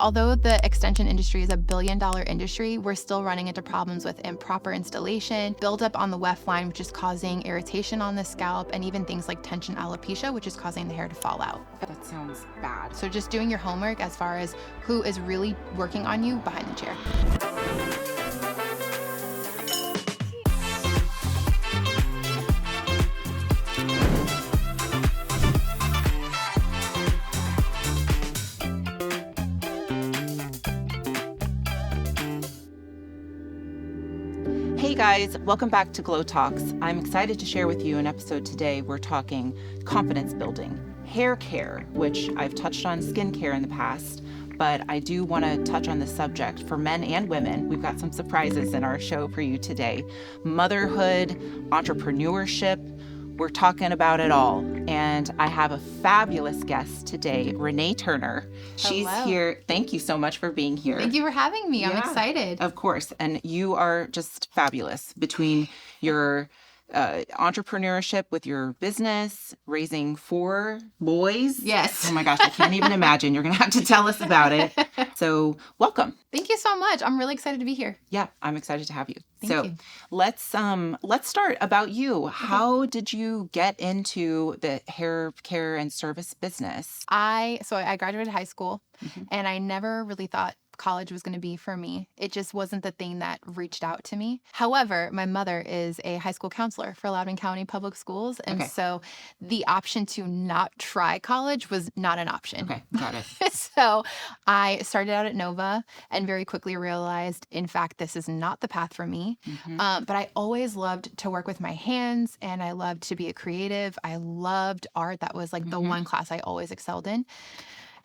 Although the extension industry is a billion-dollar industry, we're still running into problems with improper installation, buildup on the weft line, which is causing irritation on the scalp, and even things like tension alopecia, which is causing the hair to fall out. That sounds bad. So just doing your homework as far as who is really working on you behind the chair. Hey guys, welcome back to Glow Talks. I'm excited to share with you an episode today. We're talking confidence building, hair care, which I've touched on skincare in the past, but I do want to touch on this subject for men and women. We've got some surprises in our show for you today. Motherhood, entrepreneurship, we're talking about it all. And I have a fabulous guest today, Renee Turner. She's Hello. here. Thank you so much for being here. Thank you for having me. I'm excited. Of course. And you are just fabulous between your entrepreneurship with your business, raising 4 boys. Yes. Oh my gosh, I can't even imagine. You're going to have to tell us about it. So welcome. Thank you so much. I'm really excited to be here. Yeah, I'm excited to have you. Thank you. Let's start about you. Okay. How did you get into the hair care and service business? I graduated high school, and I never really thought college was going to be for me. It just wasn't the thing that reached out to me. However, my mother is a high school counselor for Loudoun County Public Schools. And so the option to not try college was not an option. Okay, got it. So I started out at Nova and very quickly realized, in fact, this is not the path for me. But I always loved to work with my hands, and I loved to be a creative. I loved art. That was like the one class I always excelled in.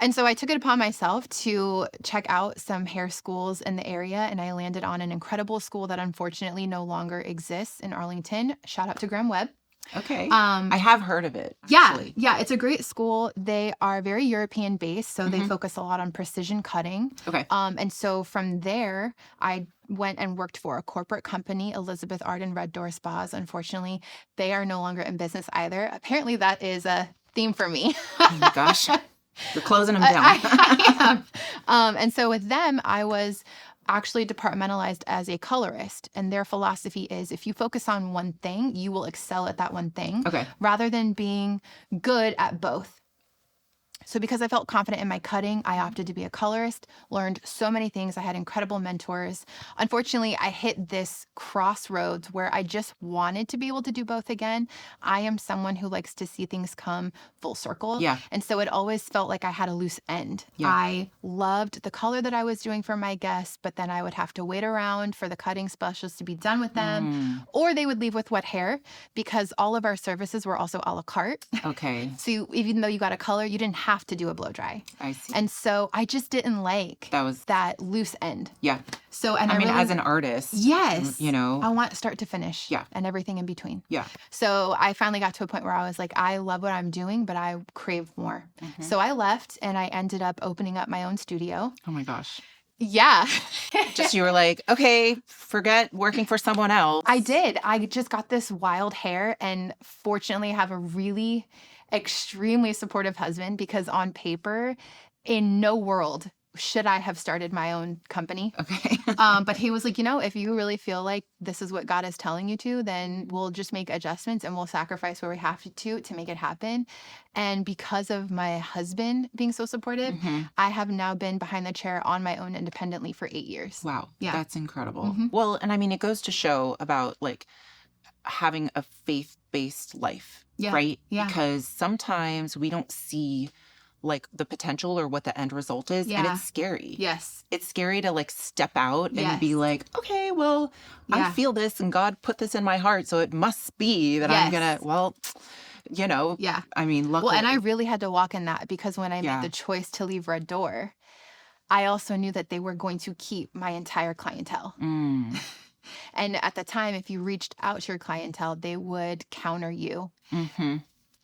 And so I took it upon myself to check out some hair schools in the area, and I landed on an incredible school that unfortunately no longer exists in Arlington. Shout out to Graham Webb. Okay. I have heard of it, actually. Yeah, it's a great school. They are very European based, so they focus a lot on precision cutting. Okay. And so from there, I went and worked for a corporate company, Elizabeth Arden Red Door Spas. Unfortunately, they are no longer in business either. Apparently, that is a theme for me. Oh my gosh. You're closing them down. I am. And so with them, I was actually departmentalized as a colorist. And their philosophy is if you focus on one thing, you will excel at that one thing rather than being good at both. So because I felt confident in my cutting, I opted to be a colorist, learned so many things. I had incredible mentors. Unfortunately, I hit this crossroads where I just wanted to be able to do both again. I am someone who likes to see things come full circle. Yeah. And so it always felt like I had a loose end. Yeah. I loved the color that I was doing for my guests, but then I would have to wait around for the cutting specialist to be done with them, or they would leave with wet hair because all of our services were also a la carte. Okay. So even though you got a color, you didn't have to do a blow dry. I see. And so I just didn't like that loose end. Yeah. So, I mean, as an artist, yes, you know, I want start to finish. Yeah. And everything in between. Yeah. So I finally got to a point where I was like, I love what I'm doing, but I crave more. So I left and I ended up opening up my own studio. Oh my gosh. Yeah. Just you were like, okay, forget working for someone else. I did. I just got this wild hair, and fortunately have a really extremely supportive husband, because on paper, in no world should I have started my own company. Okay. But he was like, if you really feel like this is what God is telling you to, then we'll just make adjustments and we'll sacrifice where we have to make it happen. And because of my husband being so supportive, I have now been behind the chair on my own independently for 8 years. Wow. Yeah. That's incredible. Well, and I mean, it goes to show about like having a faith-based life, right? Yeah. Because sometimes we don't see like the potential or what the end result is. And it's scary. Yes. It's scary to like step out and be like, okay, well, I feel this and God put this in my heart. So it must be that I'm going to, I mean, luckily. Well, and I really had to walk in that, because when I made the choice to leave Red Door, I also knew that they were going to keep my entire clientele. And at the time, if you reached out to your clientele, they would counter you.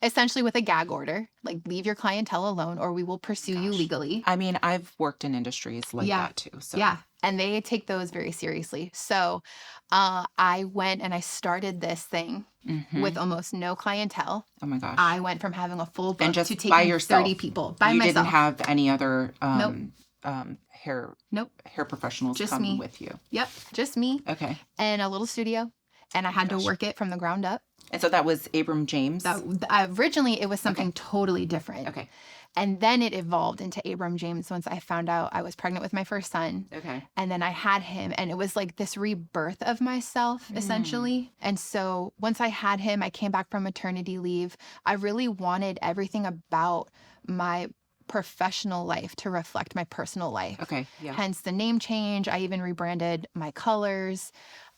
Essentially with a gag order, like leave your clientele alone or we will pursue you legally. I mean, I've worked in industries like that too. So. Yeah. And they take those very seriously. So I went and I started this thing with almost no clientele. Oh my gosh. I went from having a full book and just to taking by yourself. 30 people by you myself. You didn't have any other Nope. hair Nope. hair professionals Just come me. with you? Yep. Just me. Okay. And a little studio. And I had to work it from the ground up. And so that was Abram James? Originally, it was something totally different. Okay. And then it evolved into Abram James once I found out I was pregnant with my first son. Okay. And then I had him, and it was like this rebirth of myself, essentially. And so once I had him, I came back from maternity leave. I really wanted everything about my professional life to reflect my personal life. Okay. Yeah. Hence the name change. I even rebranded my colors.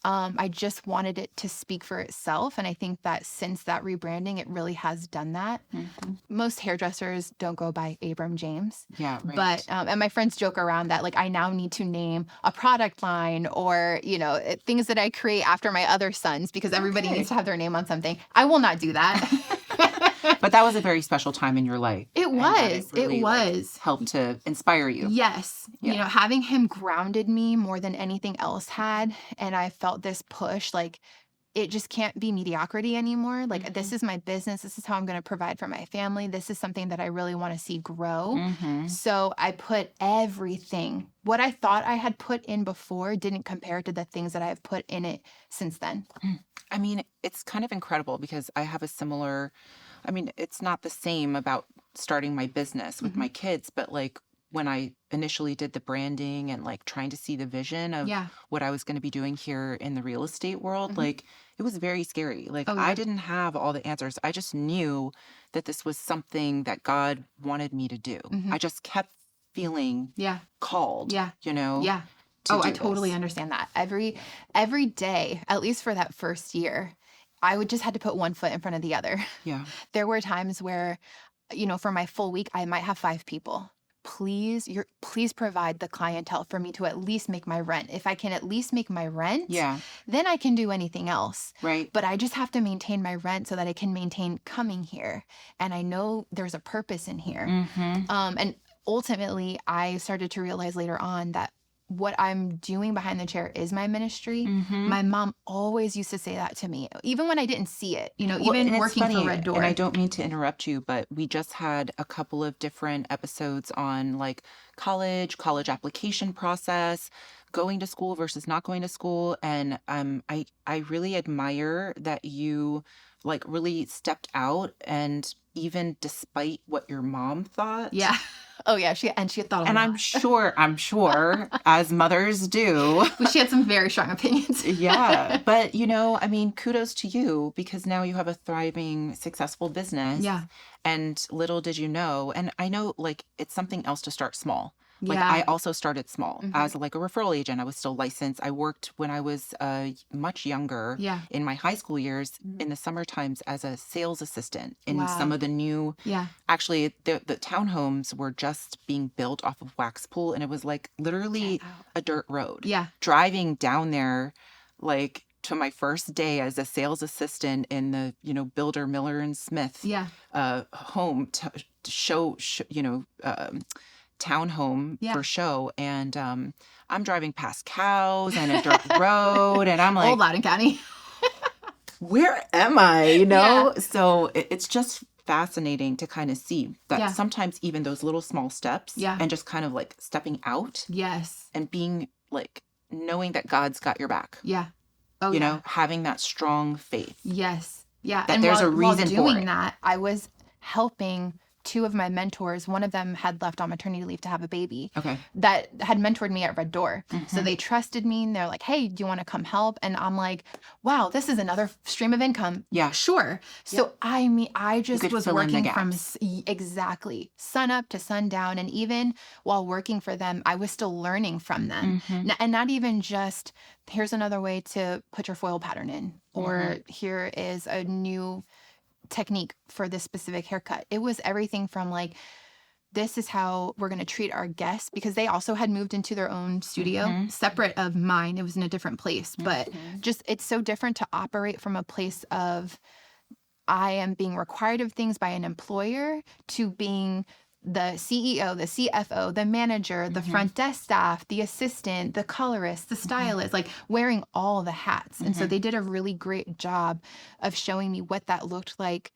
I just wanted it to speak for itself. And I think that since that rebranding, it really has done that. Mm-hmm. Most hairdressers don't go by Abram James. Yeah, right. But, and my friends joke around that, like, I now need to name a product line or, things that I create after my other sons because everybody needs to have their name on something. I will not do that. But that was a very special time in your life. It was. It was. Helped to inspire you. Yes. Yeah. Having him grounded me more than anything else had. And I felt this push, like, it just can't be mediocrity anymore. Like, this is my business. This is how I'm going to provide for my family. This is something that I really want to see grow. Mm-hmm. So I put everything. What I thought I had put in before didn't compare to the things that I have put in it since then. I mean, it's kind of incredible because I have a similar... I mean, it's not the same about starting my business with my kids, but like when I initially did the branding and like trying to see the vision of what I was going to be doing here in the real estate world, like it was very scary. Like I didn't have all the answers. I just knew that this was something that God wanted me to do. I just kept feeling called, Yeah. I totally understand that. Every day, at least for that first year, I would just had to put one foot in front of the other. Yeah. There were times where, for my full week, I might have 5 people. Please provide the clientele for me to at least make my rent. If I can at least make my rent, then I can do anything else. Right. But I just have to maintain my rent so that I can maintain coming here. And I know there's a purpose in here. And ultimately, I started to realize later on that what I'm doing behind the chair is my ministry. My mom always used to say that to me, even when I didn't see it, even working for Red Door. And I don't mean to interrupt you, but we just had a couple of different episodes on like college application process, going to school versus not going to school. And I really admire that you like really stepped out, and even despite what your mom thought. Yeah. Oh yeah, she thought a lot. And I'm sure, as mothers do. She had some very strong opinions. Yeah. But, I mean, kudos to you because now you have a thriving, successful business. Yeah. And little did you know, and I know like it's something else to start small. Like I also started small as like a referral agent. I was still licensed. I worked when I was much younger in my high school years in the summer times as a sales assistant in some of the new, actually the townhomes were just being built off of Wax Pool. And it was like literally a dirt road. Yeah. Driving down there, like to my first day as a sales assistant in the, Builder Miller and Smith home to show townhome for show, and I'm driving past cows and a dirt road, and I'm like, old Loudoun County. Where am I? So it's just fascinating to kind of see that sometimes even those little small steps and just kind of like stepping out and being like knowing that God's got your back, having that strong faith, that and there's a reason while doing for it. That I was helping 2 of my mentors. One of them had left on maternity leave to have a baby. Okay. That had mentored me at Red Door. So they trusted me and they're like, hey, do you want to come help? And I'm like, wow, this is another stream of income. Yeah. Sure. So I just was working from exactly sun up to sundown. And even while working for them, I was still learning from them. And not even just, here's another way to put your foil pattern in, or here is a new technique for this specific haircut. It was everything from like, this is how we're going to treat our guests, because they also had moved into their own studio separate of mine. It was in a different place, but just, it's so different to operate from a place of I am being required of things by an employer to being the CEO, the CFO, the manager, the front desk staff, the assistant, the colorist, the stylist, like wearing all the hats. And so they did a really great job of showing me what that looked like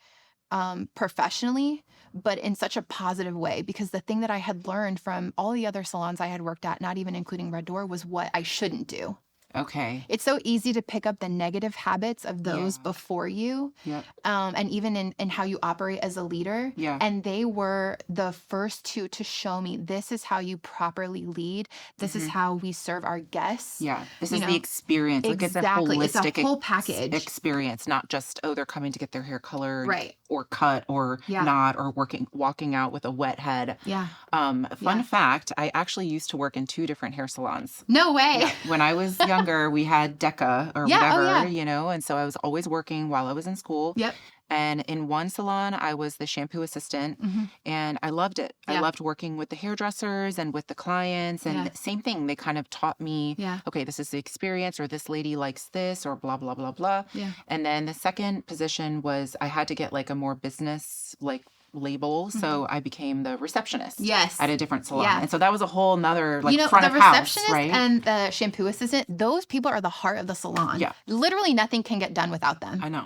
professionally, but in such a positive way, because the thing that I had learned from all the other salons I had worked at, not even including Red Door, was what I shouldn't do. Okay. It's so easy to pick up the negative habits of those before you. Yep. And even in how you operate as a leader. Yeah. And they were the first two to show me, this is how you properly lead. This is how we serve our guests. Yeah. This is the experience. Exactly. It's a holistic it's a whole package experience, not just, they're coming to get their hair colored or cut or Yeah. not, or walking out with a wet head. Yeah. Fun fact, I actually used to work in 2 different hair salons. No way. Yeah. When I was younger, we had DECA or whatever, you know, and so I was always working while I was in school. Yep. And in one salon, I was the shampoo assistant, and I loved it. I loved working with the hairdressers and with the clients, and same thing. They kind of taught me, okay, this is the experience, or this lady likes this, or blah, blah, blah, blah. Yeah. And then the second position was I had to get like a more business, like, label, so I became the receptionist at a different salon. And so that was a whole nother, like, front of house, receptionist and the shampoo assistant, those people are the heart of the salon. Yeah. Literally nothing can get done without them. I know.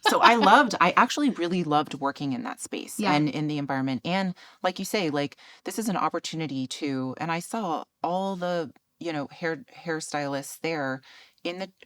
So I actually really loved working in that space and in the environment. And like you say, like, this is an opportunity to, and I saw all the, you know, hairstylists there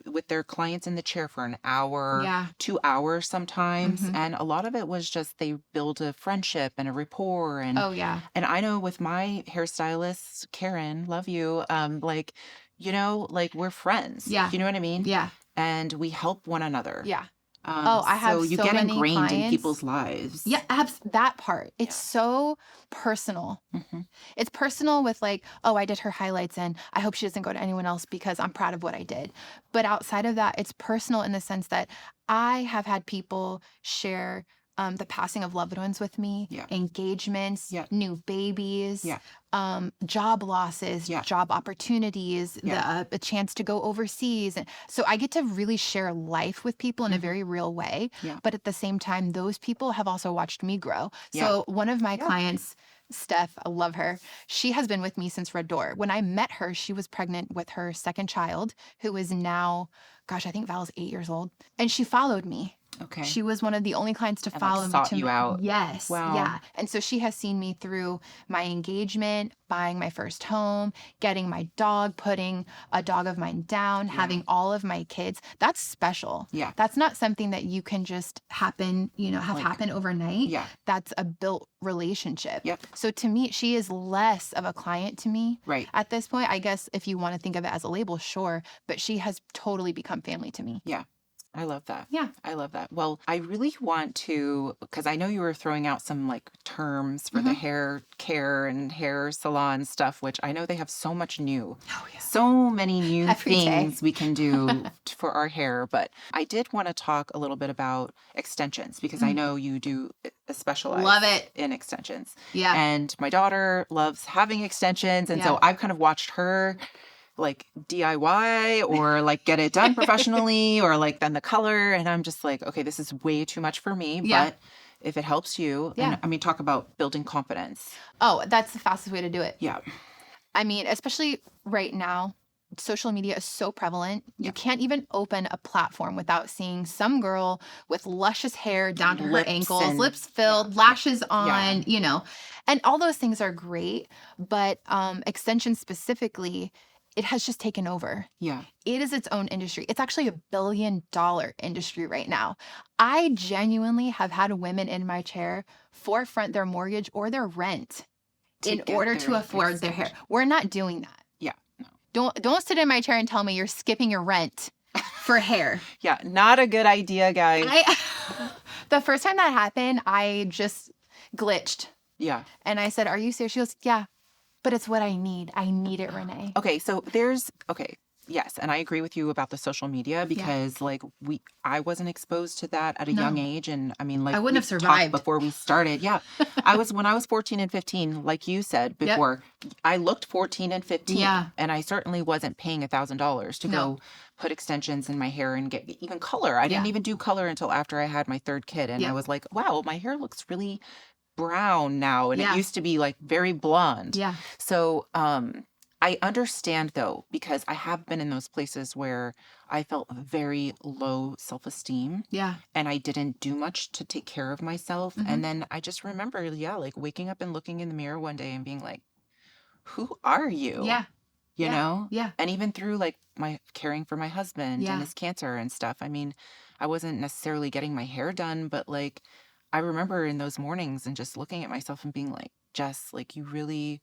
with their clients in the chair for an hour, 2 hours sometimes. And a lot of it was just, they build a friendship and a rapport. And and I know with my hairstylist, Karen, love you, like, you know, like, we're friends. Yeah. You know what I mean? Yeah. And we help one another. Yeah. I have so you so get many ingrained clients. in people's lives. Yeah, that part. It's so personal. It's personal with, like, oh, I did her highlights and I hope she doesn't go to anyone else because I'm proud of what I did. But outside of that, it's personal in the sense that I have had people share the passing of loved ones with me, engagements, new babies, job losses, job opportunities, a chance to go overseas. And so I get to really share life with people in a very real way. But at the same time, those people have also watched me grow. So one of my clients, Steph, I love her. She has been with me since Red Door. When I met her, she was pregnant with her second child, who is now, gosh, I think Val's 8 years old. And she followed me. Okay. She was one of the only clients to follow me. Sought you out. Yes. Wow. Yeah. And so she has seen me through my engagement, buying my first home, getting my dog, putting a dog of mine down, having all of my kids. That's special. Yeah. That's not something that you can just happen, you know, have happen overnight. Yeah. That's a built relationship. Yep. So to me, she is less of a client to me. Right. At this point, I guess if you want to think of it as a label, sure. But she has totally become family to me. Yeah. I love that. Yeah. I love that. Well, I really want to, because I know you were throwing out some, like, terms for the hair care and hair salon stuff, which I know they have so much new. Oh, yeah. So many new things day. we can do for our hair. But I did want to talk a little bit about extensions, because I know you do specialize Love it. in extensions. Yeah. And my daughter loves having extensions. And so I've kind of watched her, like, DIY or, like, get it done professionally or, like, then the color. And I'm just like, okay, this is way too much for me. Yeah. But if it helps you, and I mean, talk about building confidence. Oh, that's the fastest way to do it. Yeah. I mean, especially right now, social media is so prevalent. You can't even open a platform without seeing some girl with luscious hair down to her ankles, lips filled, lashes on, you know. And all those things are great. But extensions specifically, it has just taken over. Yeah. It is its own industry. It's actually $1 billion industry right now. I genuinely have had women in my chair forefront their mortgage or their rent in order to afford their hair. We're not doing that. Yeah. No. Don't sit in my chair and tell me you're skipping your rent for hair. Yeah. Not a good idea, guys. The first time that happened, I just glitched. Yeah. And I said, "Are you serious?" She goes, "Yeah. But it's what I need. I need it, Renee." Okay, so yes, and I agree with you about the social media, because like I wasn't exposed to that at a young age, and I mean, like, I wouldn't have survived before we started. Yeah, when I was 14 and 15, like you said before, I looked 14 and 15, and I certainly wasn't paying $1,000 to go put extensions in my hair and get even color. I didn't even do color until after I had my third kid, and I was like, wow, my hair looks really brown now, and it used to be like very blonde. Yeah. So I I understand though, because I have been in those places where I felt very low self-esteem. Yeah. And I didn't do much to take care of myself. Mm-hmm. And then I just remember, like waking up and looking in the mirror one day and being like, who are you? Yeah. You know? Yeah. And even through like my caring for my husband and his cancer and stuff. I mean, I wasn't necessarily getting my hair done, but like I remember in those mornings and just looking at myself and being like, Jess, like you really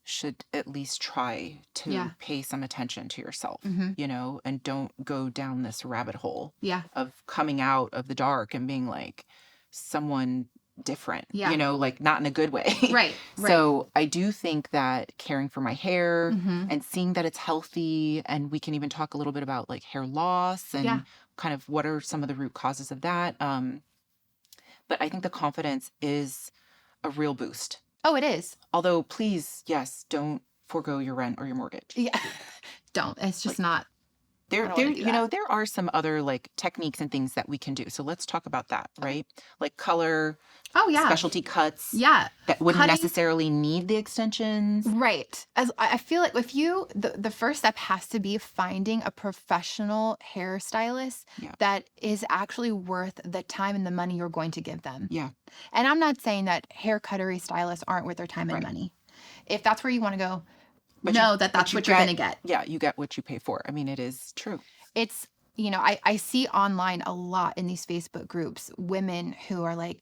should at least try to pay some attention to yourself, you know, and don't go down this rabbit hole of coming out of the dark and being like someone different, you know, like not in a good way. Right. So I do think that caring for my hair and seeing that it's healthy, and we can even talk a little bit about like hair loss and kind of what are some of the root causes of that. But I think the confidence is a real boost. Oh, it is. Although, please, yes, don't forego your rent or your mortgage. Yeah. Don't. It's just not. There, you know, there are some other like techniques and things that we can do. So let's talk about that, right? Like color. Oh, yeah. Specialty cuts. Yeah. That wouldn't necessarily need the extensions. Right. As I feel like if you, the first step has to be finding a professional hairstylist that is actually worth the time and the money you're going to give them. Yeah. And I'm not saying that hair cuttery stylists aren't worth their time and money. If that's where you want to go, that's what you're going to get. Yeah, you get what you pay for. I mean, it is true. It's, you know, I see online a lot in these Facebook groups, women who are like,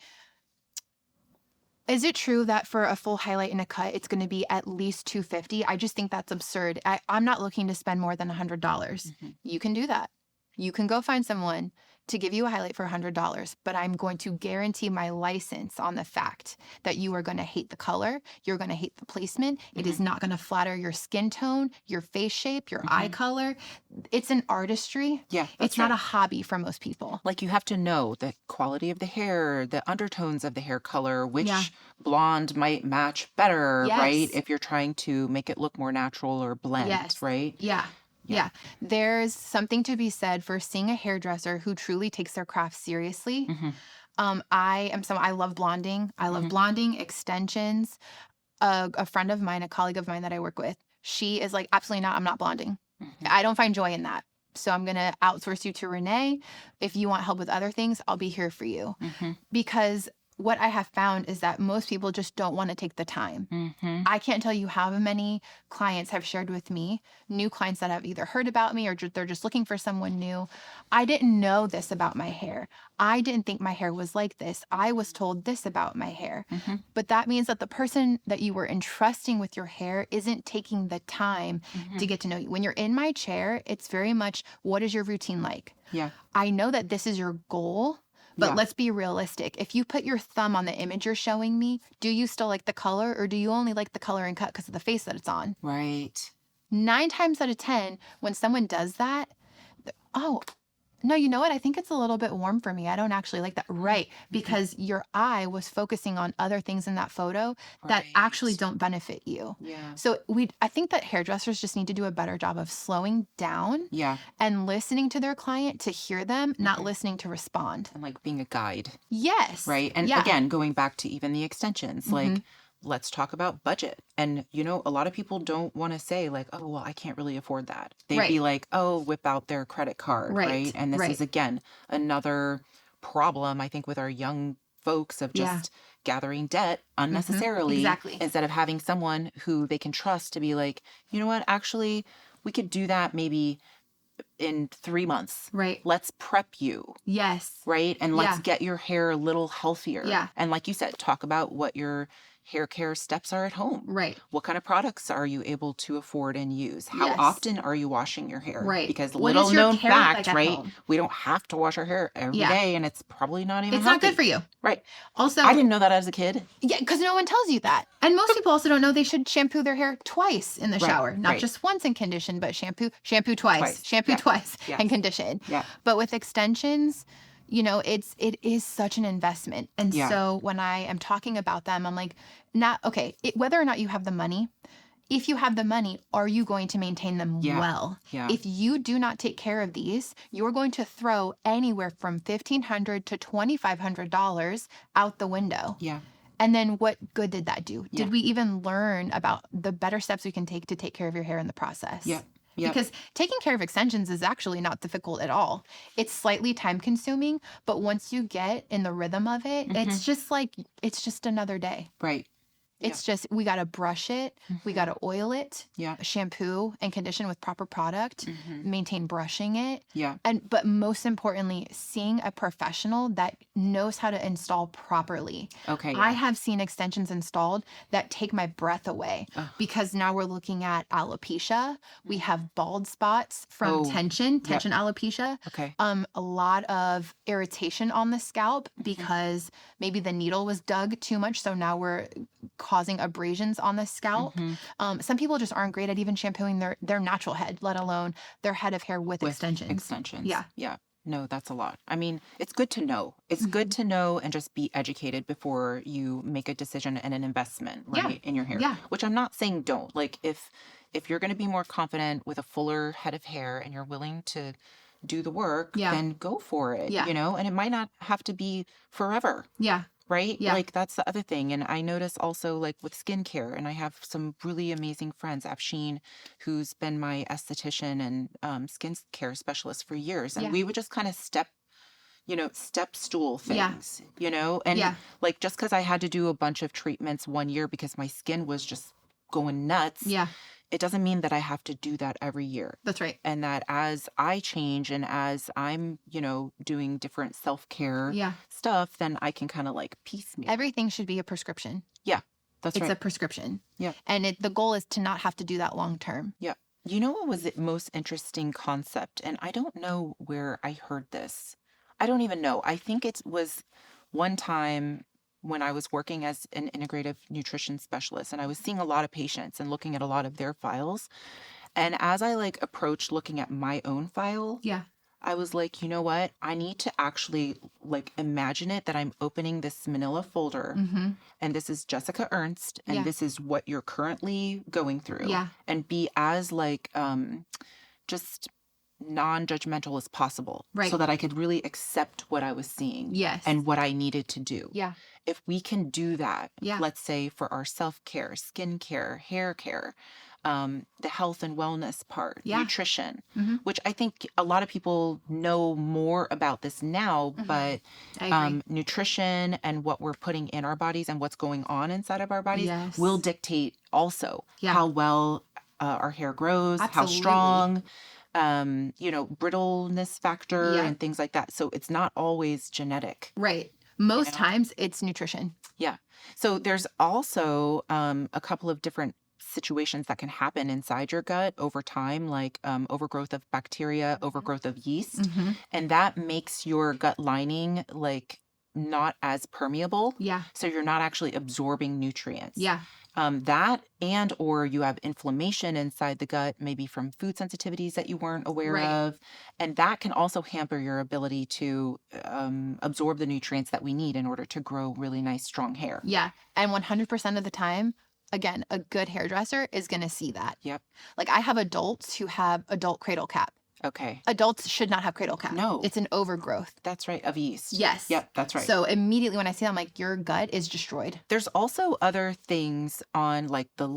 is it true that for a full highlight and a cut, it's going to be at least $250? I just think that's absurd. I'm not looking to spend more than $100. You can do that. You can go find someone to give you a highlight for $100, but I'm going to guarantee my license on the fact that you are going to hate the color. You're going to hate the placement. It is not going to flatter your skin tone, your face shape, your eye color. It's an artistry. Yeah. It's not a hobby for most people. Like you have to know the quality of the hair, the undertones of the hair color, which blonde might match better, right? If you're trying to make it look more natural or blend, right? Yeah. There's something to be said for seeing a hairdresser who truly takes their craft seriously. I love blonding. I love blonding, extensions. A friend of mine, a colleague of mine that I work with, she is like, absolutely not. I'm not blonding. I don't find joy in that. So I'm going to outsource you to Renee. If you want help with other things, I'll be here for you. Because what I have found is that most people just don't want to take the time. I can't tell you how many clients have shared with me, new clients that have either heard about me or they're just looking for someone new. I didn't know this about my hair. I didn't think my hair was like this. I was told this about my hair. But that means that the person that you were entrusting with your hair isn't taking the time to get to know you. When you're in my chair, it's very much, what is your routine like? Yeah. I know that this is your goal. But let's be realistic. If you put your thumb on the image you're showing me, do you still like the color or do you only like the color and cut because of the face that it's on? Right. 9 times out of 10, when someone does that, oh, no, you know what? I think it's a little bit warm for me. I don't actually like that. Right. Because your eye was focusing on other things in that photo that actually don't benefit you. Yeah. So I think that hairdressers just need to do a better job of slowing down and listening to their client to hear them, not listening to respond. And like being a guide. Yes. Right. And again, going back to even the extensions, like let's talk about budget. And, you know, a lot of people don't want to say like, oh, well, I can't really afford that. They'd be like, oh, whip out their credit card. Right. And this is, again, another problem, I think, with our young folks of just gathering debt unnecessarily instead of having someone who they can trust to be like, you know what, actually, we could do that maybe in 3 months. Right. Let's prep you. Yes. Right. And let's get your hair a little healthier. Yeah. And like you said, talk about what your hair care steps are at home. Right. What kind of products are you able to afford and use? How often are you washing your hair? Right. Because what little known fact, like right? Home? We don't have to wash our hair every day, and it's probably not even It's healthy. not good for you. Right. Also, I didn't know that as a kid. Yeah, because no one tells you that. And most people also don't know they should shampoo their hair twice in the shower. Not just once and condition, but shampoo twice. Shampoo twice and condition. Yeah. But with extensions, you know, it is such an investment. And so when I am talking about them, I'm like, whether or not you have the money, if you have the money, are you going to maintain them well? Yeah. If you do not take care of these, you're going to throw anywhere from $1,500 to $2,500 out the window. Yeah. And then what good did that do? Yeah. Did we even learn about the better steps we can take to take care of your hair in the process? Yeah. Yep. Because taking care of extensions is actually not difficult at all. It's slightly time consuming, but once you get in the rhythm of it, it's just another day. Right. It's just, we got to brush it. We got to oil it, Yeah. shampoo and condition with proper product, maintain brushing it. Yeah. But most importantly, seeing a professional that knows how to install properly. Okay. I have seen extensions installed that take my breath away because now we're looking at alopecia. We have bald spots from tension alopecia. Okay. A lot of irritation on the scalp because maybe the needle was dug too much. So now we're causing abrasions on the scalp. Some people just aren't great at even shampooing their natural head, let alone their head of hair with extensions. Yeah. Yeah. No, that's a lot. I mean, it's good to know. It's good to know and just be educated before you make a decision and an investment, right, in your hair. Yeah. Which I'm not saying don't. Like if you're going to be more confident with a fuller head of hair and you're willing to do the work, then go for it. Yeah. You know, and it might not have to be forever. Yeah. Right? Yeah. Like that's the other thing. And I notice also like with skincare, and I have some really amazing friends, Afshin, who's been my esthetician and skincare specialist for years. And we would just kind of step stool things, and like just because I had to do a bunch of treatments one year because my skin was just going nuts. Yeah. It doesn't mean that I have to do that every year. That's right. And that as I change and as I'm, doing different self-care stuff, then I can kind of like piecemeal. Everything should be a prescription. Yeah, that's right. It's a prescription. Yeah. And the goal is to not have to do that long term. Yeah. You know what was the most interesting concept? And I don't know where I heard this. I don't even know. I think it was one time when I was working as an integrative nutrition specialist, and I was seeing a lot of patients and looking at a lot of their files. And as I like approached looking at my own file, I was like, you know what? I need to actually like imagine it that I'm opening this manila folder and this is Jessica Ernst and this is what you're currently going through. Yeah. And be as like just non-judgmental as possible. Right. So that I could really accept what I was seeing. Yes. And what I needed to do. Yeah. If we can do that, Yeah. let's say for our self-care, skincare, hair care, the health and wellness part, nutrition, which I think a lot of people know more about this now, but nutrition and what we're putting in our bodies and what's going on inside of our bodies will dictate also how well our hair grows, how strong, brittleness factor and things like that. So it's not always genetic. Right. Most times it's nutrition. Yeah. So there's also a couple of different situations that can happen inside your gut over time, like overgrowth of bacteria, overgrowth of yeast. And that makes your gut lining like not as permeable. Yeah. So you're not actually absorbing nutrients. Yeah. That and or you have inflammation inside the gut, maybe from food sensitivities that you weren't aware of. And that can also hamper your ability to absorb the nutrients that we need in order to grow really nice, strong hair. Yeah. And 100% of the time, again, a good hairdresser is going to see that. Yep. Like I have adults who have adult cradle cap. Okay. Adults should not have cradle cap. No. It's an overgrowth. That's right. Of yeast. Yes. Yep. That's right. So immediately when I see that, I'm like, your gut is destroyed. There's also other things on like the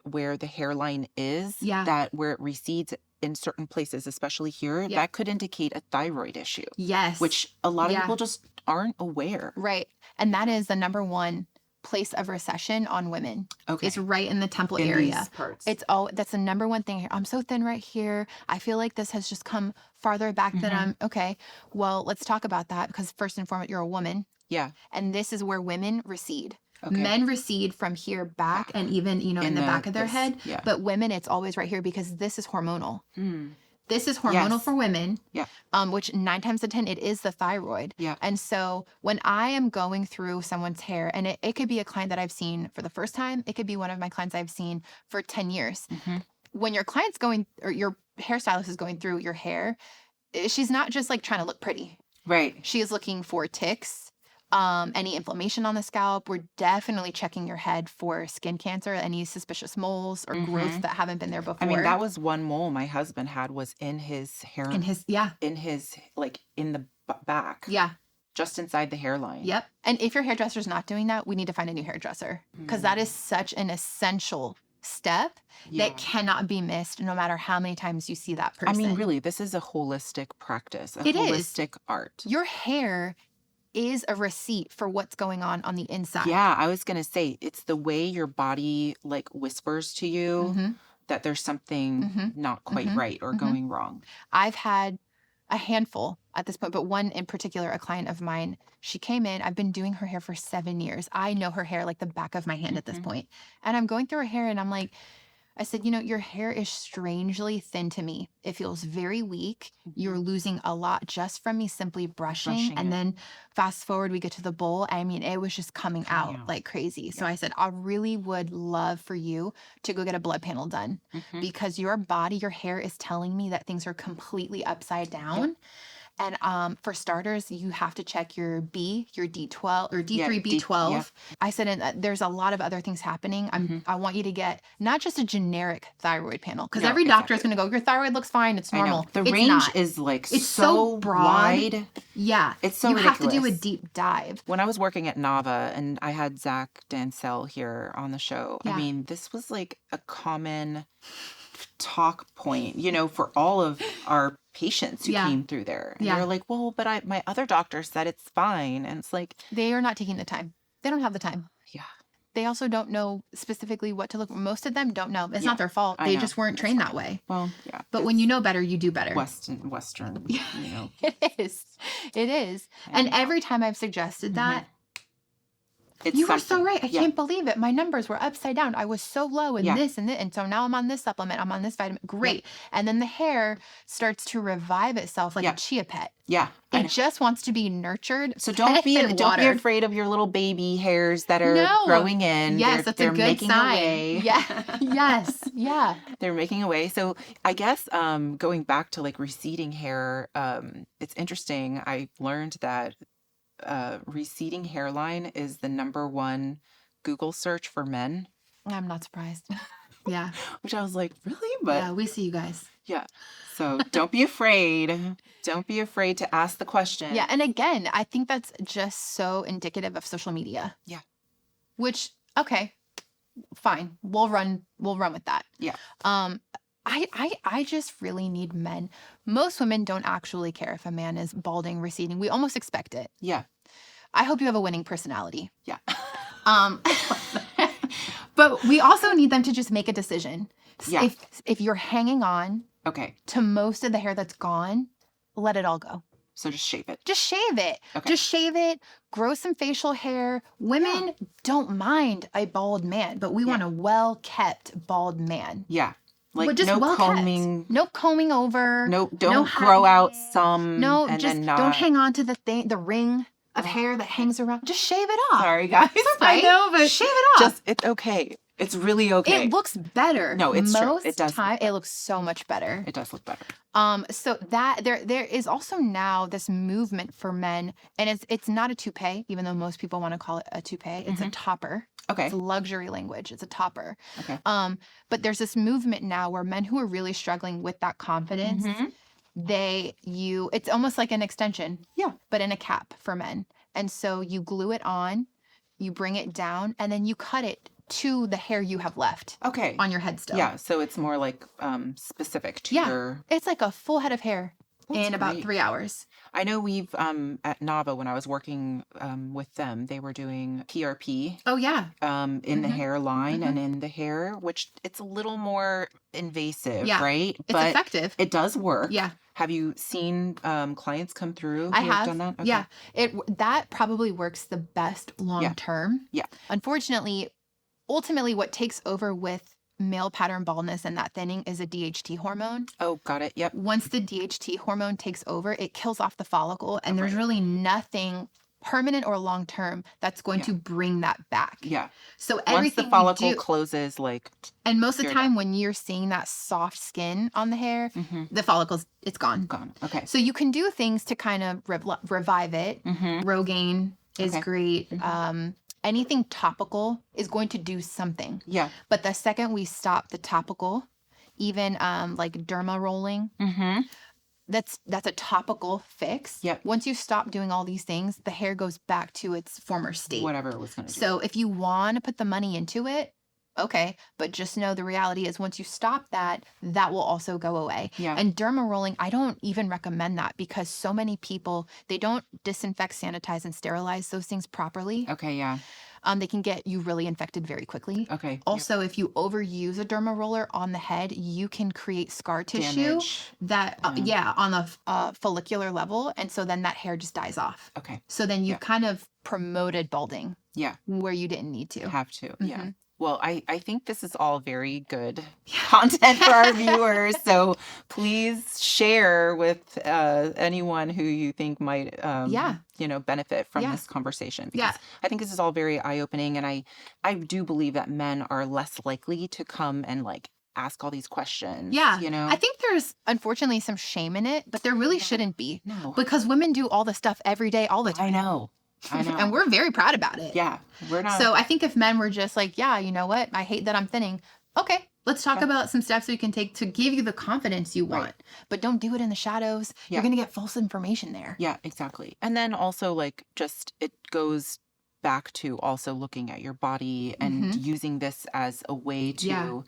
where the hairline is. Yeah. That where it recedes in certain places, especially here, that could indicate a thyroid issue. Yes. Which a lot of people just aren't aware. Right. And that is the number one place of recession on women. Okay. It's right in the temple in area. These parts. That's the number one thing here. I'm so thin right here. I feel like this has just come farther back than I'm okay. Well, let's talk about that because first and foremost, you're a woman. Yeah. And this is where women recede. Okay. Men recede from here back and even, in the back of their head. Yeah. But women, it's always right here because this is hormonal. This is hormonal for women, which 9 times out of 10, it is the thyroid. Yeah. And so when I am going through someone's hair, and it could be a client that I've seen for the first time, it could be one of my clients I've seen for 10 years. When your client's or your hairstylist is going through your hair, she's not just like trying to look pretty. Right. She is looking for ticks. Any inflammation on the scalp. We're definitely checking your head for skin cancer, any suspicious moles or growths that haven't been there before. I mean, that was one mole my husband had was in his hair. In his like in the back. Yeah. just inside the hairline. Yep. And if your hairdresser's not doing that, we need to find a new hairdresser because that is such an essential step that cannot be missed no matter how many times you see that person. I mean, really, this is a holistic practice, It holistic art. Your hair is a receipt for what's going on the inside. Yeah, I was going to say, it's the way your body like whispers to you that there's something not quite right or going wrong. I've had a handful at this point, but one in particular, a client of mine, she came in, I've been doing her hair for 7 years. I know her hair like the back of my hand at this point. And I'm going through her hair and I'm like, I said, your hair is strangely thin to me. It feels very weak. You're losing a lot just from me simply brushing. And then fast forward, we get to the bowl. I mean, it was just coming out like crazy. Yeah. So I said, I really would love for you to go get a blood panel done because your body, your hair is telling me that things are completely upside down. Yeah. And for starters, you have to check your D12 or D3, B12. Yeah. I said, and there's a lot of other things happening. I want you to get not just a generic thyroid panel because every doctor is going to go, your thyroid looks fine. It's normal. The range is like it's so broad. Wide. Yeah. It's so ridiculous. You have to do a deep dive. When I was working at Nava and I had Zach Dansell here on the show, I mean, this was like a common talk point, for all of our patients who came through there. And they're like, well, but my other doctor said it's fine. And it's like, they are not taking the time. They don't have the time. Yeah. They also don't know specifically what to look for. Most of them don't know. It's not their fault. They just weren't trained that way. Well, yeah. But when you know better, you do better. Western, It is. It is. And every time I've suggested that, you were so right. I can't believe it. My numbers were upside down. I was so low in this and this. And so now I'm on this supplement. I'm on this vitamin. Great. And then the hair starts to revive itself like a chia pet. Yeah. It just wants to be nurtured. So don't be afraid of your little baby hairs that are growing in. Yes, that's a good sign. Yeah. Yes. Yeah. They're making a way. So I guess going back to like receding hair, it's interesting. I learned that receding hairline is the #1 Google search for men. I'm not surprised. Yeah. Which I was like, really? But yeah, we see you guys. Yeah. So don't be afraid. Don't be afraid to ask the question. Yeah. And again, I think that's just so indicative of social media. Yeah. Which, okay, fine. We'll run with that. Yeah. I just really need men. Most women don't actually care if a man is balding, receding. We almost expect it. Yeah. I hope you have a winning personality. Yeah. But we also need them to just make a decision. Yeah. If you're hanging on to most of the hair that's gone, let it all go. So just shave it. Just shave it. Okay. Just shave it. Grow some facial hair. Women don't mind a bald man, but we want a well-kept bald man. Yeah. Like just no combing. No combing over. Don't grow out some. No, and just then not. Don't hang on to the ring of hair that hangs around. Just shave it off. Sorry, guys. Right? I know, but shave it off. It's okay. It's really okay. It looks better. No, it's true. It does. It looks so much better. It does look better. So that there is also now this movement for men, and it's not a toupee, even though most people want to call it a toupee. It's a topper. Okay. It's luxury language. It's a topper. Okay. But there's this movement now where men who are really struggling with that confidence, it's almost like an extension. Yeah. But in a cap for men. And so you glue it on, you bring it down, and then you cut it to the hair you have left. Okay. On your head still. Yeah. So it's more like specific to your. It's like a full head of hair. In about 3 hours. I know we've, at Nava, when I was working with them, they were doing PRP. Oh, yeah. In the hairline and in the hair, which it's a little more invasive, yeah. right? It's effective. It does work. Yeah. Have you seen clients come through who I have done that? Okay. Yeah. That probably works the best long term. Yeah. Unfortunately, ultimately, what takes over with male pattern baldness and that thinning is a DHT hormone. Oh, got it. Yep. Once the DHT hormone takes over, it kills off the follicle, and there's really nothing permanent or long term that's going to bring that back. Yeah. So everything once the follicle closes, and most of the time when you're seeing that soft skin on the hair, the follicle's it's gone. Gone. Okay. So you can do things to kind of revive it. Rogaine is great. Anything topical is going to do something. Yeah. But the second we stop the topical, even like derma rolling, that's a topical fix. Yep. Once you stop doing all these things, the hair goes back to its former state. Whatever it was going to do. So if you want to put the money into it, okay, but just know the reality is once you stop that, that will also go away. Yeah. And derma rolling, I don't even recommend that because so many people, they don't disinfect, sanitize, and sterilize those things properly. Okay, yeah. They can get you really infected very quickly. Okay. Also, if you overuse a derma roller on the head, you can create scar tissue Damage. that, on a follicular level. And so then that hair just dies off. Okay. So then you've kind of promoted balding. Yeah. Where you didn't need to. Have to. Mm-hmm. Yeah. Well, I think this is all very good content for our viewers. So please share with anyone who you think might, benefit from this conversation. Because I think this is all very eye-opening. And I do believe that men are less likely to come and like ask all these questions. Yeah. You know? I think there's unfortunately some shame in it, but there really shouldn't be. No. Because women do all the stuff every day, all the time. I know. And we're very proud about it. Yeah. We're not. So I think if men were just like, yeah, you know what? I hate that I'm thinning. Okay, let's talk about some steps you can take to give you the confidence you want. Right. But don't do it in the shadows. Yeah. You're going to get false information there. Yeah, exactly. And then also like just it goes back to also looking at your body and using this as a way to,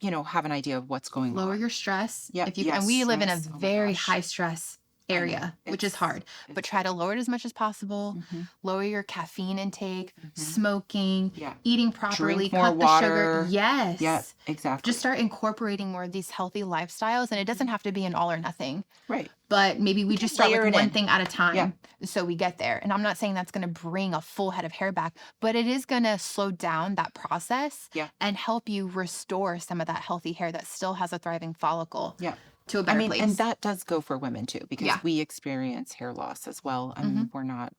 have an idea of what's going on. Lower your stress. Yeah. And we live in a very high stress area, which is hard, but try to lower it as much as possible. Lower your caffeine intake, smoking, eating properly, drink more cut water. The sugar. Yes. Yeah, exactly. Just start incorporating more of these healthy lifestyles, and it doesn't have to be an all or nothing. Right. But maybe we just start with one thing at a time. Yeah. So we get there. And I'm not saying that's going to bring a full head of hair back, but it is going to slow down that process and help you restore some of that healthy hair that still has a thriving follicle. Yeah. To a better place. And that does go for women too, because we experience hair loss as well. And we're not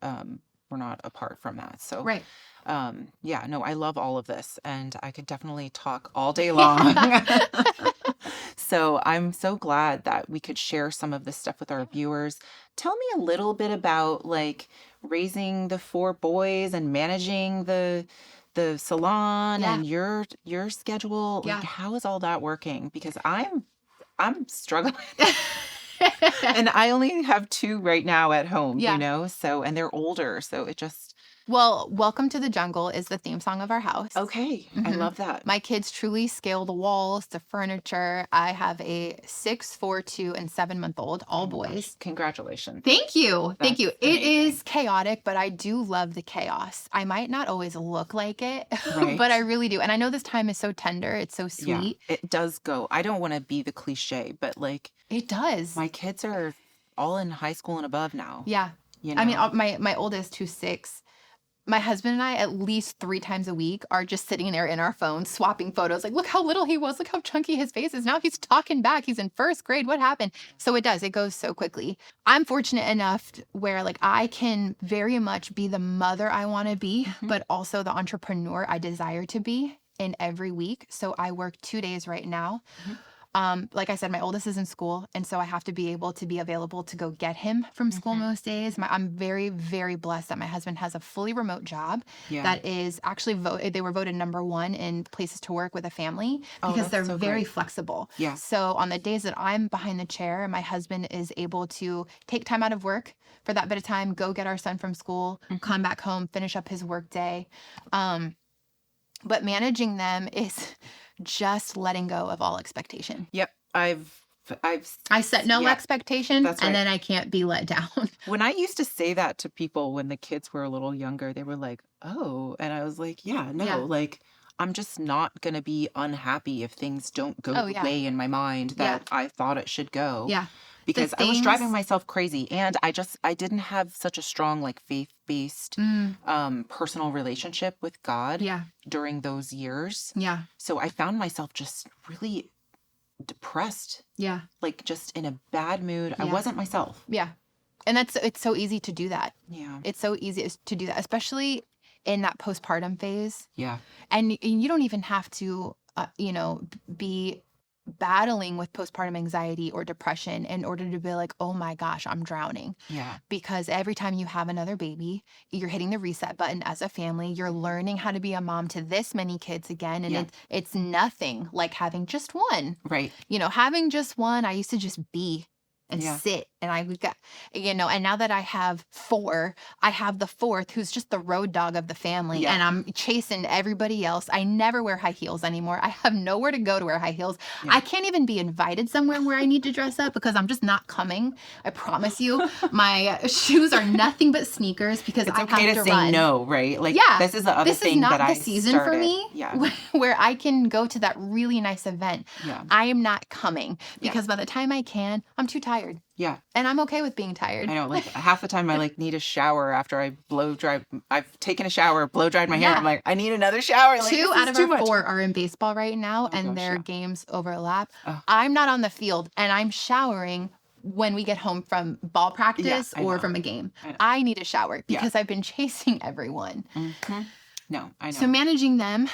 apart from that. So, right. I love all of this, and I could definitely talk all day long. So I'm so glad that we could share some of this stuff with our viewers. Tell me a little bit about like raising the 4 boys and managing the salon and your schedule. Like, how is all that working? Because I'm struggling. And I only have 2 right now at home, so, and they're older. So it just. Well, Welcome to the Jungle is the theme song of our house. Okay. I love that. My kids truly scale the walls, the furniture. I have a 6, 4, 2, and 7-month-old, all boys. Gosh. Congratulations. Thank you. Thank you. Amazing. It is chaotic, but I do love the chaos. I might not always look like it, but I really do. And I know this time is so tender. It's so sweet. Yeah, it does go. I don't want to be the cliche, but like. It does. My kids are all in high school and above now. Yeah. I mean, my oldest, who's 6, my husband and I, at least 3 times a week, are just sitting there in our phones, swapping photos. Like, look how little he was. Look how chunky his face is. Now he's talking back. He's in 1st grade. What happened? So it does. It goes so quickly. I'm fortunate enough where, like, I can very much be the mother I want to be, but also the entrepreneur I desire to be in every week. So I work 2 days right now. Like I said, my oldest is in school, and so I have to be able to be available to go get him from school most days. I'm very, very blessed that my husband has a fully remote job that is actually they were voted number 1 in places to work with a family because they're very flexible. Yeah. So on the days that I'm behind the chair, my husband is able to take time out of work for that bit of time, go get our son from school, come back home, finish up his work day. But managing them is just letting go of all expectation. Yep. I set no expectation, and then I can't be let down. When I used to say that to people when the kids were a little younger, they were like, oh, and I was like, like, I'm just not going to be unhappy if things don't go the way in my mind that I thought it should go. Yeah. Because I was driving myself crazy, and I didn't have such a strong, like, faith-based personal relationship with God during those years. Yeah. So I found myself just really depressed. Yeah. Like, just in a bad mood. I wasn't myself. Yeah. And it's so easy to do that. Yeah. It's so easy to do that, especially in that postpartum phase. Yeah. And you don't even have to, be battling with postpartum anxiety or depression in order to be like, oh my gosh, I'm drowning. Yeah. Because every time you have another baby, you're hitting the reset button as a family. You're learning how to be a mom to this many kids again. And it's nothing like having just one. Right. Having just one, I used to just be. and sit. And we got, and now that I have 4, I have the 4th who's just the road dog of the family, and I'm chasing everybody else. I never wear high heels anymore. I have nowhere to go to wear high heels. I can't even be invited somewhere where I need to dress up because I'm just not coming. I promise you. My shoes are nothing but sneakers because it's I okay have to say run. no, right? Like, this is the other this thing is not that the I season started. for me where I can go to that really nice event. I am not coming because by the time I can, I'm too tired. Yeah. And I'm okay with being tired. I know, like half the time I like need a shower after I blow dry. I've taken a shower, blow dried my hair. I'm like, I need another shower. Like, 2 out of our 4 are in baseball right now, and their games overlap. I'm not on the field, and I'm showering when we get home from ball practice or from a game. I need a shower because I've been chasing everyone. No, I know. So managing them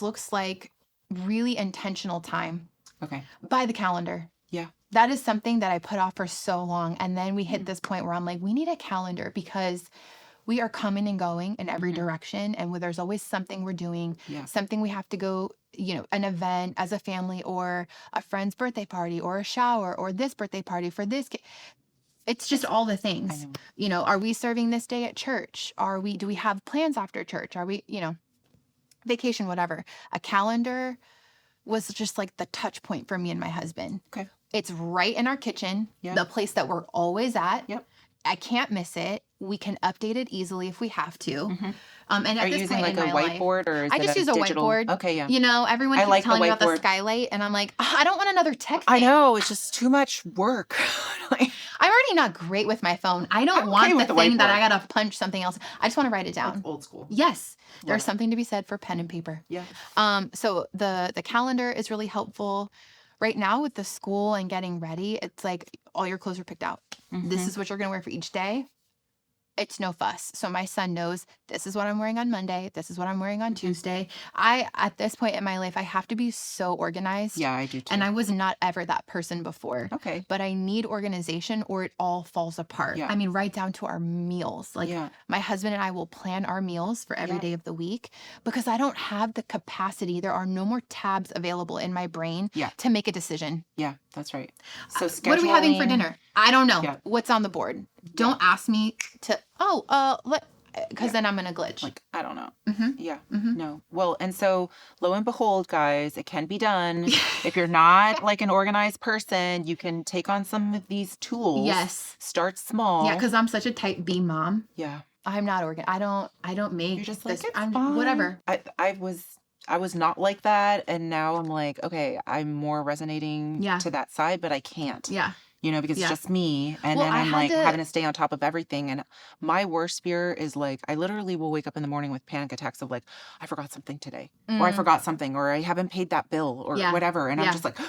looks like really intentional time. Okay. By the calendar. Yeah. That is something that I put off for so long. And then we hit this point where I'm like, we need a calendar because we are coming and going in every direction. And there's always something we're doing, something we have to go, an event as a family or a friend's birthday party or a shower or this birthday party for this kid. It's just all the things. Are we serving this day at church? Do we have plans after church? Are we, vacation, whatever. A calendar was just like the touch point for me and my husband. Okay. It's right in our kitchen, the place that we're always at. Yep. I can't miss it. We can update it easily if we have to. And at Are you this using point like in a my whiteboard life, or is I it just use a digital? whiteboard. Okay, yeah. Everyone keeps telling me about the skylight, and I'm like, I don't want another tech thing. I know, it's just too much work. I'm already not great with my phone. I don't want the thing that I gotta punch something else. I just want to write it down. That's old school. Yes, there's something to be said for pen and paper. Yeah. So the calendar is really helpful. Right now with the school and getting ready, it's like all your clothes are picked out. This is what you're gonna wear for each day. It's no fuss. So my son knows this is what I'm wearing on Monday. This is what I'm wearing on Tuesday. At this point in my life, I have to be so organized. Yeah, I do too. And I was not ever that person before. Okay. But I need organization or it all falls apart. Yeah. I mean, right down to our meals. Like my husband and I will plan our meals for every day of the week because I don't have the capacity. There are no more tabs available in my brain to make a decision. Yeah, that's right. So scheduling. What are we having for dinner? I don't know. Yeah. What's on the board? Don't ask me to, because then I'm going to glitch. Like, I don't know. Yeah. No. Well, and so lo and behold, guys, it can be done. If you're not like an organized person, you can take on some of these tools. Yes. Start small. Yeah, because I'm such a type B mom. Yeah. I'm not organized. I don't make You're just like, this. it's I'm fine. whatever. I was not like that. And now I'm like, okay, I'm more resonating to that side, but I can't. Yeah. Because it's just me. And then I'm like having to stay on top of everything. And my worst fear is like, I literally will wake up in the morning with panic attacks of like, I forgot something today, or I forgot something, or I haven't paid that bill or whatever. And I'm just like,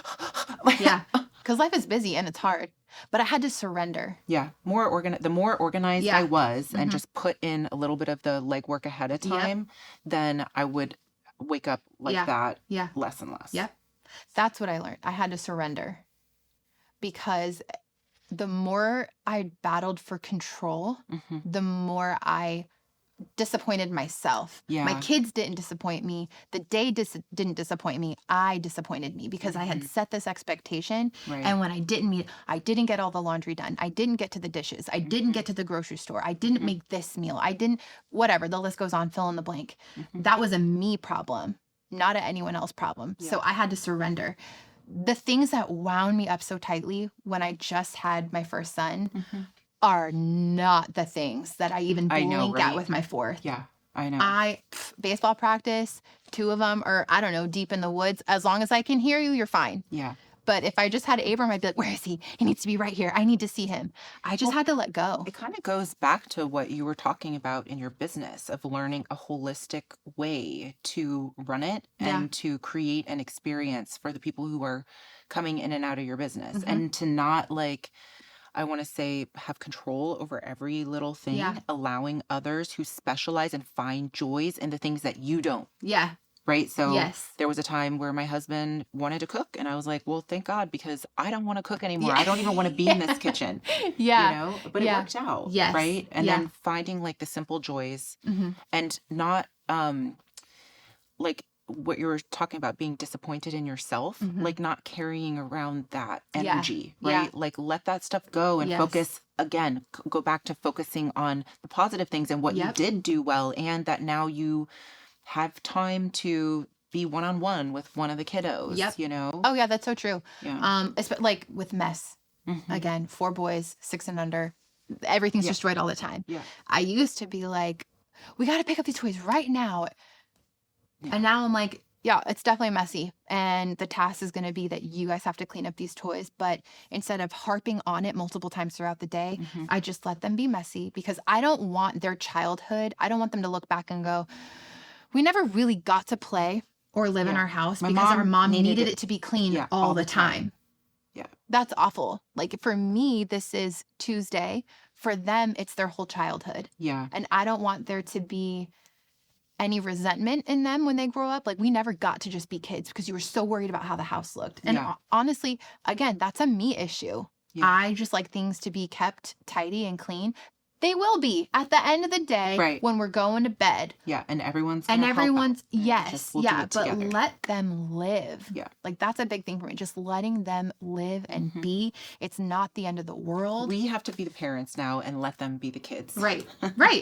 because life is busy and it's hard, but I had to surrender. Yeah. The more organized I was and just put in a little bit of the legwork ahead of time, then I would wake up like that less and less. Yep. That's what I learned. I had to surrender. Because the more I battled for control, the more I disappointed myself. Yeah. My kids didn't disappoint me. The day didn't disappoint me. I disappointed me because I had set this expectation. Right. And when I didn't meet it, I didn't get all the laundry done. I didn't get to the dishes. I didn't get to the grocery store. I didn't make this meal. I didn't, whatever, the list goes on, fill in the blank. That was a me problem, not an anyone else problem. Yeah. So I had to surrender. The things that wound me up so tightly when I just had my first son are not the things that I even blink at with my fourth. Yeah, I know. Baseball practice, 2 of them are, I don't know, deep in the woods. As long as I can hear you, you're fine. Yeah. But if I just had Abram, I'd be like, where is he? He needs to be right here. I need to see him. I just had to let go. It kind of goes back to what you were talking about in your business of learning a holistic way to run it and to create an experience for the people who are coming in and out of your business and to not like, I want to say, have control over every little thing, allowing others who specialize and find joys in the things that you don't. Yeah. Right. So there was a time where my husband wanted to cook and I was like, well, thank God, because I don't want to cook anymore. I don't even want to be in this kitchen. But it worked out. Yes. Right. And then finding like the simple joys and not like what you were talking about, being disappointed in yourself, like not carrying around that energy, right? Like let that stuff go and focus again, go back to focusing on the positive things and what you did do well. And that now you have time to be one-on-one with one of the kiddos, you know? Oh yeah, that's so true. Yeah. Like with mess, again, 4 boys, 6 and under, everything's destroyed all the time. Yeah. I used to be like, we got to pick up these toys right now. Yeah. And now I'm like, yeah, it's definitely messy. And the task is going to be that you guys have to clean up these toys. But instead of harping on it multiple times throughout the day, I just let them be messy, because I don't want their childhood. I don't want them to look back and go, we never really got to play or live in our house because our mom needed it to be clean all the time. Yeah. That's awful. Like for me, this is Tuesday. For them, it's their whole childhood. Yeah. And I don't want there to be any resentment in them when they grow up. Like we never got to just be kids because you were so worried about how the house looked. And honestly, again, that's a me issue. Yeah. I just like things to be kept tidy and clean. They will be at the end of the day when we're going to bed. Yeah, and everyone's yes, we'll but let them live. Yeah. Like that's a big thing for me. Just letting them live and be. It's not the end of the world. We have to be the parents now and let them be the kids. Right.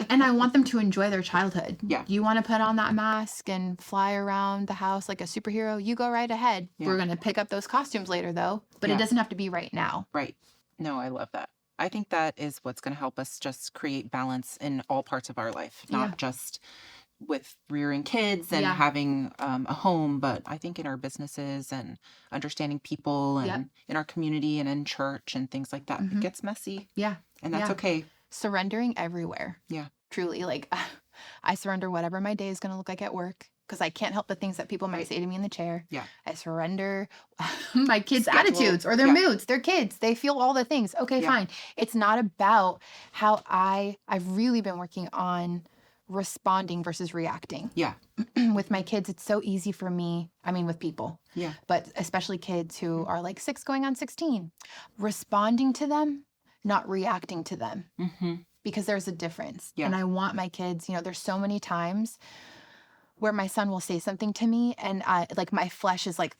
And I want them to enjoy their childhood. Yeah. You want to put on that mask and fly around the house like a superhero, you go right ahead. Yeah. We're going to pick up those costumes later though, but it doesn't have to be right now. Right. No, I love that. I think that is what's going to help us just create balance in all parts of our life, not just with rearing kids and having a home, but I think in our businesses and understanding people and in our community and in church and things like that. It gets messy. Yeah. And that's okay. Surrendering everywhere. Yeah. Truly. Like I surrender whatever my day is going to look like at work, because I can't help the things that people might say to me in the chair. Yeah. I surrender my kids' attitudes or their moods. They're kids. They feel all the things. Okay, fine. It's not about how I've really been working on responding versus reacting. Yeah. With my kids, it's so easy for me. I mean, with people. Yeah. But especially kids who are like 6 going on 16. Responding to them, not reacting to them. Because there's a difference. Yeah. And I want my kids, there's so many times where my son will say something to me and my flesh is like,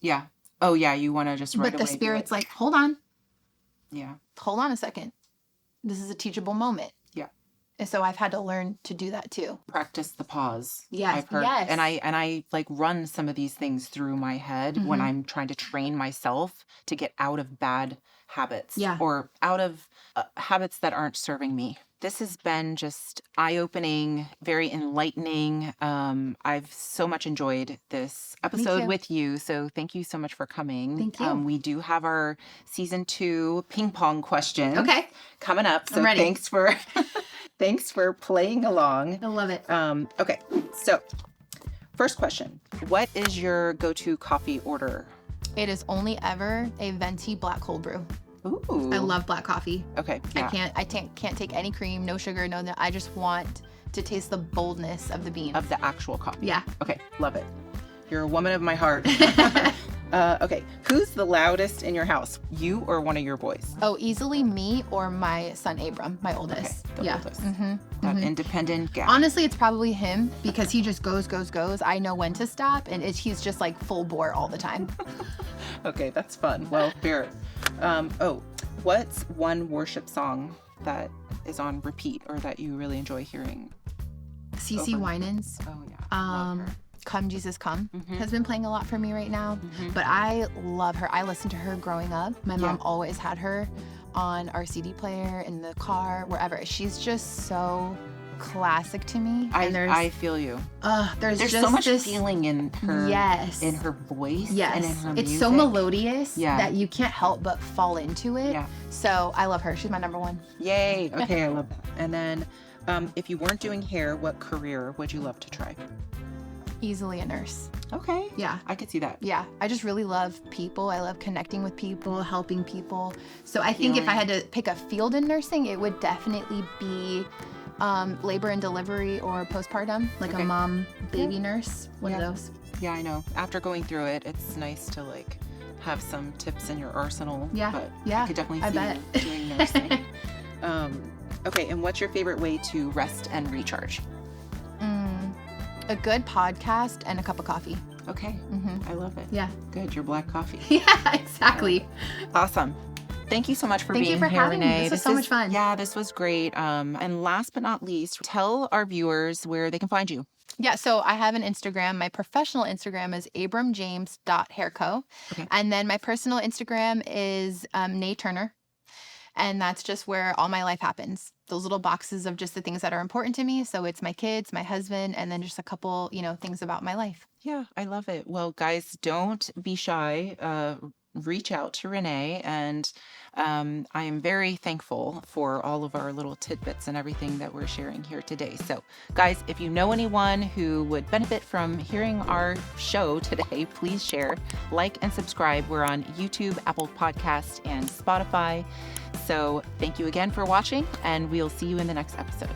yeah. Oh yeah. You want to just right away. But the spirit's like, hold on. Yeah. Hold on a second. This is a teachable moment. Yeah. And so I've had to learn to do that too. Practice the pause. Yes. I've heard, and I like run some of these things through my head when I'm trying to train myself to get out of bad habits or out of habits that aren't serving me. This has been just eye-opening, very enlightening. I've so much enjoyed this episode with you. So thank you so much for coming. Thank you. We do have our season 2 ping pong questions coming up. So I'm ready. Thanks for playing along. I love it. Okay. So first question, what is your go-to coffee order? It is only ever a venti black cold brew. Ooh. I love black coffee. Okay. Yeah. I can't take any cream, no sugar, no. I just want to taste the boldness of the beans. Of the actual coffee. Yeah. Okay. Love it. You're a woman of my heart. Okay. Who's the loudest in your house? You or one of your boys? Oh, easily me or my son Abram, my oldest. Okay. The oldest. That independent guy. Honestly, it's probably him because he just goes. I know when to stop, and he's just like full bore all the time. Okay, that's fun. Well, Barrett. What's one worship song that is on repeat or that you really enjoy hearing? CeCe Winans. Oh yeah. Come Jesus Come has been playing a lot for me right now. But I love her. I listened to her growing up. My mom always had her on our CD player, in the car, wherever. She's just so classic to me. I feel you. There's just so much feeling in her. Yes. In her voice. Yes. And in her music. It's so melodious that you can't help but fall into it. Yeah. So I love her. She's my number 1. Yay. Okay, I love that. And then if you weren't doing hair, what career would you love to try? Easily a nurse. Okay. Yeah. I could see that. Yeah. I just really love people. I love connecting with people, helping people. So I think if I had to pick a field in nursing, it would definitely be labor and delivery or postpartum, like a mom baby nurse, one of those. Yeah, I know. After going through it, it's nice to like have some tips in your arsenal. Yeah. But yeah. I could definitely see you doing nursing. Okay. And what's your favorite way to rest and recharge? A good podcast and a cup of coffee. Okay. I love it. Yeah. Good. Your black coffee. Yeah, exactly. Awesome. Thank you so much for Thank being you for here, having Renee. me. This was so much fun. Yeah, this was great. And last but not least, tell our viewers where they can find you. Yeah, so I have an Instagram. My professional Instagram is abramjames.hair Co. Okay. And then my personal Instagram is Renee Turner. And that's just where all my life happens. Those little boxes of just the things that are important to me. So it's my kids, my husband, and then just a couple, things about my life. Yeah, I love it. Well, guys, don't be shy. Reach out to Renee. And I am very thankful for all of our little tidbits and everything that we're sharing here today. So, guys, if you know anyone who would benefit from hearing our show today, please share, like, and subscribe. We're on YouTube, Apple Podcasts, and Spotify. So thank you again for watching, and we'll see you in the next episode.